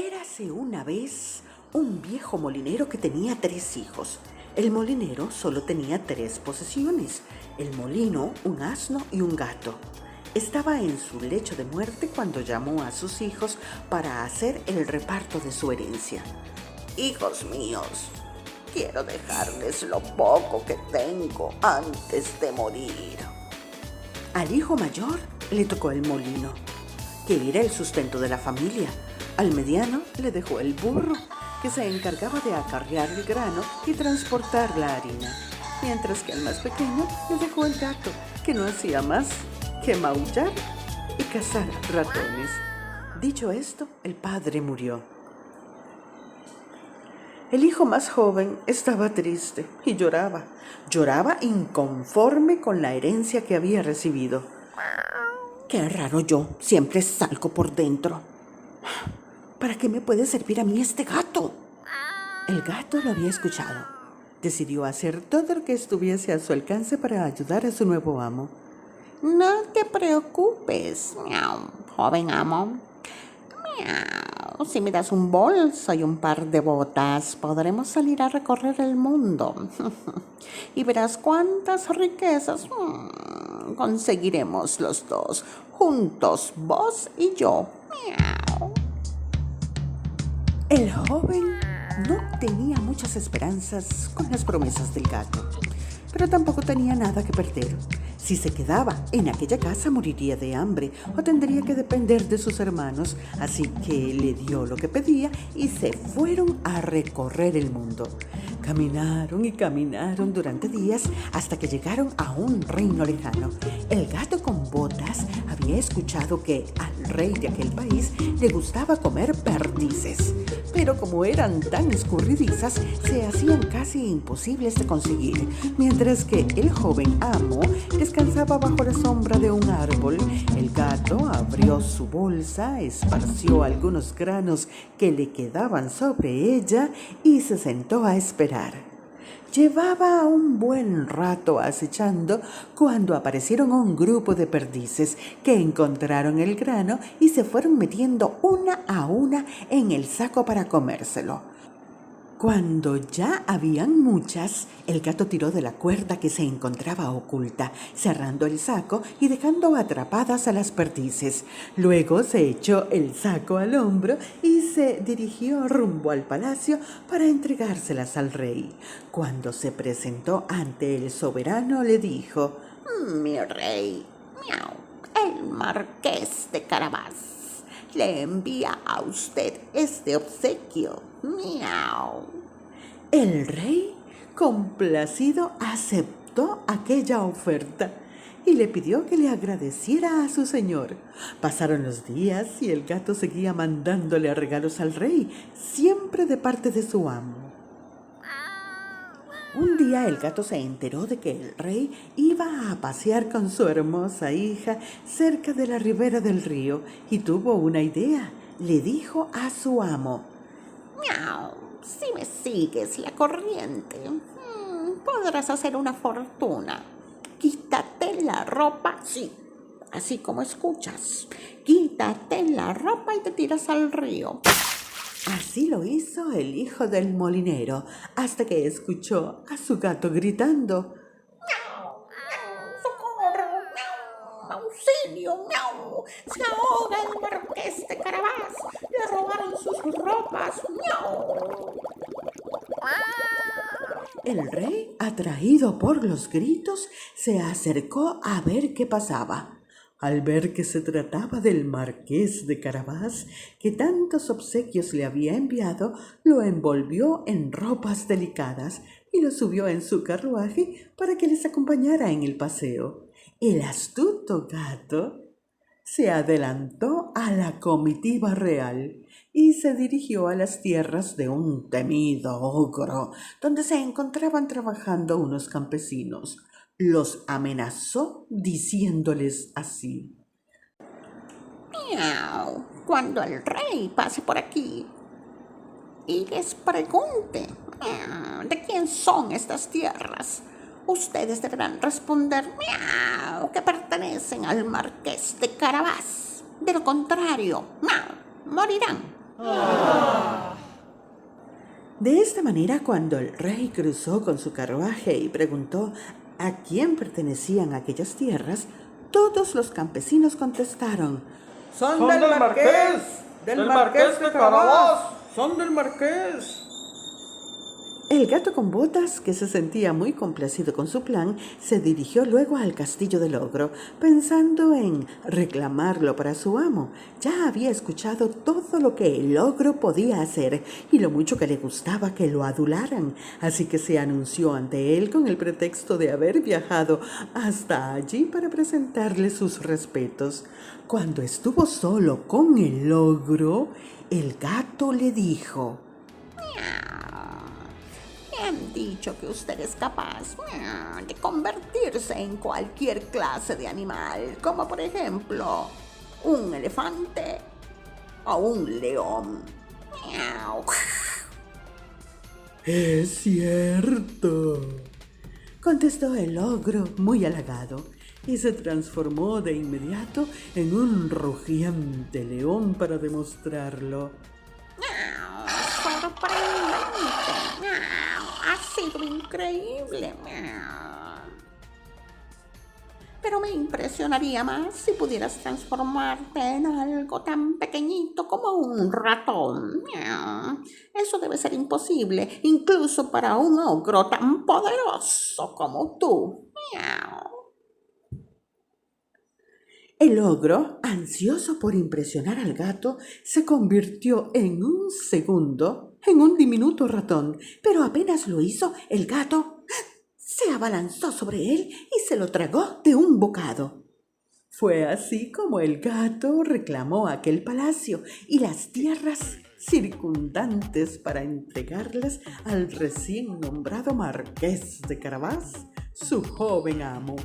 Érase una vez un viejo molinero que tenía 3 hijos. El molinero solo tenía 3 posesiones: el molino, un asno y un gato. Estaba en su lecho de muerte cuando llamó a sus hijos para hacer el reparto de su herencia. «Hijos míos, quiero dejarles lo poco que tengo antes de morir». Al hijo mayor le tocó el molino, que era el sustento de la familia. Al mediano le dejó el burro, que se encargaba de acarrear el grano y transportar la harina, mientras que al más pequeño le dejó el gato, que no hacía más que maullar y cazar ratones. Dicho esto, el padre murió. El hijo más joven estaba triste y lloraba inconforme con la herencia que había recibido. «Qué raro yo, siempre salgo por dentro. ¿Para qué me puede servir a mí este gato?». El gato lo había escuchado. Decidió hacer todo lo que estuviese a su alcance para ayudar a su nuevo amo. «No te preocupes, miau, joven amo. Miau, si me das un bolso y un par de botas, podremos salir a recorrer el mundo. Y verás cuántas riquezas conseguiremos los dos, juntos, vos y yo». Miau. El joven no tenía muchas esperanzas con las promesas del gato, pero tampoco tenía nada que perder. Si se quedaba en aquella casa, moriría de hambre o tendría que depender de sus hermanos, así que le dio lo que pedía y se fueron a recorrer el mundo. Caminaron y caminaron durante días hasta que llegaron a un reino lejano. El gato con botas había escuchado que al rey de aquel país le gustaba comer perdices, pero como eran tan escurridizas, se hacían casi imposibles de conseguir. Mientras que el joven amo descansaba bajo la sombra de un árbol, el gato abrió su bolsa, esparció algunos granos que le quedaban sobre ella y se sentó a esperar. Llevaba un buen rato acechando cuando aparecieron un grupo de perdices que encontraron el grano y se fueron metiendo una a una en el saco para comérselo. Cuando ya habían muchas, el gato tiró de la cuerda que se encontraba oculta, cerrando el saco y dejando atrapadas a las perdices. Luego se echó el saco al hombro y se dirigió rumbo al palacio para entregárselas al rey. Cuando se presentó ante el soberano, le dijo: «Mi rey, miau, el marqués de Carabás le envía a usted este obsequio. Miau». El rey, complacido, aceptó aquella oferta y le pidió que le agradeciera a su señor. Pasaron los días y el gato seguía mandándole regalos al rey, siempre de parte de su amo. Un día el gato se enteró de que el rey iba a pasear con su hermosa hija cerca de la ribera del río y tuvo una idea. Le dijo a su amo: «Miau, si me sigues la corriente, podrás hacer una fortuna. Quítate la ropa, sí, así como escuchas. Quítate la ropa y te tiras al río». Así lo hizo el hijo del molinero, hasta que escuchó a su gato gritando: «¡Miau! ¡Miau! ¡Socorro! ¡Miau! ¡Auxilio! ¡Miau! ¡Se ahoga el marqués de Carabás! ¡Le robaron sus ropas! ¡Miau!». El rey, atraído por los gritos, se acercó a ver qué pasaba. Al ver que se trataba del marqués de Carabás, que tantos obsequios le había enviado, lo envolvió en ropas delicadas y lo subió en su carruaje para que les acompañara en el paseo. El astuto gato se adelantó a la comitiva real y se dirigió a las tierras de un temido ogro, donde se encontraban trabajando unos campesinos. Los amenazó diciéndoles así: «Miau, cuando el rey pase por aquí y les pregunte de quién son estas tierras, ustedes deberán responder, miau, que pertenecen al marqués de Carabás. De lo contrario, miau, morirán De esta manera, cuando el rey cruzó con su carruaje y preguntó a quién pertenecían aquellas tierras, todos los campesinos contestaron: ¡Son del marqués! ¡Del marqués de Carabás! ¡Son del marqués! El gato con botas, que se sentía muy complacido con su plan, se dirigió luego al castillo del ogro, pensando en reclamarlo para su amo. Ya había escuchado todo lo que el ogro podía hacer y lo mucho que le gustaba que lo adularan, así que se anunció ante él con el pretexto de haber viajado hasta allí para presentarle sus respetos. Cuando estuvo solo con el ogro, el gato le dijo: Me han dicho que usted es capaz de convertirse en cualquier clase de animal, como por ejemplo un elefante o un león. «Es cierto», contestó el ogro muy halagado, y se transformó de inmediato en un rugiente león para demostrarlo. ¡Sorprendente! Ha sido increíble. Pero me impresionaría más si pudieras transformarte en algo tan pequeñito como un ratón. Eso debe ser imposible, incluso para un ogro tan poderoso como tú. El ogro, ansioso por impresionar al gato, se convirtió en un segundo en un diminuto ratón, pero apenas lo hizo, el gato se abalanzó sobre él y se lo tragó de un bocado. Fue así como el gato reclamó aquel palacio y las tierras circundantes para entregarlas al recién nombrado marqués de Carabás, su joven amo.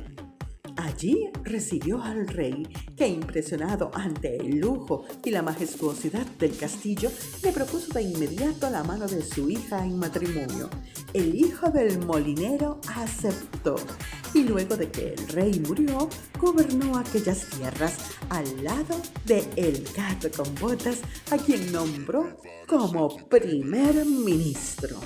Allí recibió al rey, que, impresionado ante el lujo y la majestuosidad del castillo, le propuso de inmediato la mano de su hija en matrimonio. El hijo del molinero aceptó, y luego de que el rey murió, gobernó aquellas tierras al lado de el gato con botas, a quien nombró como primer ministro.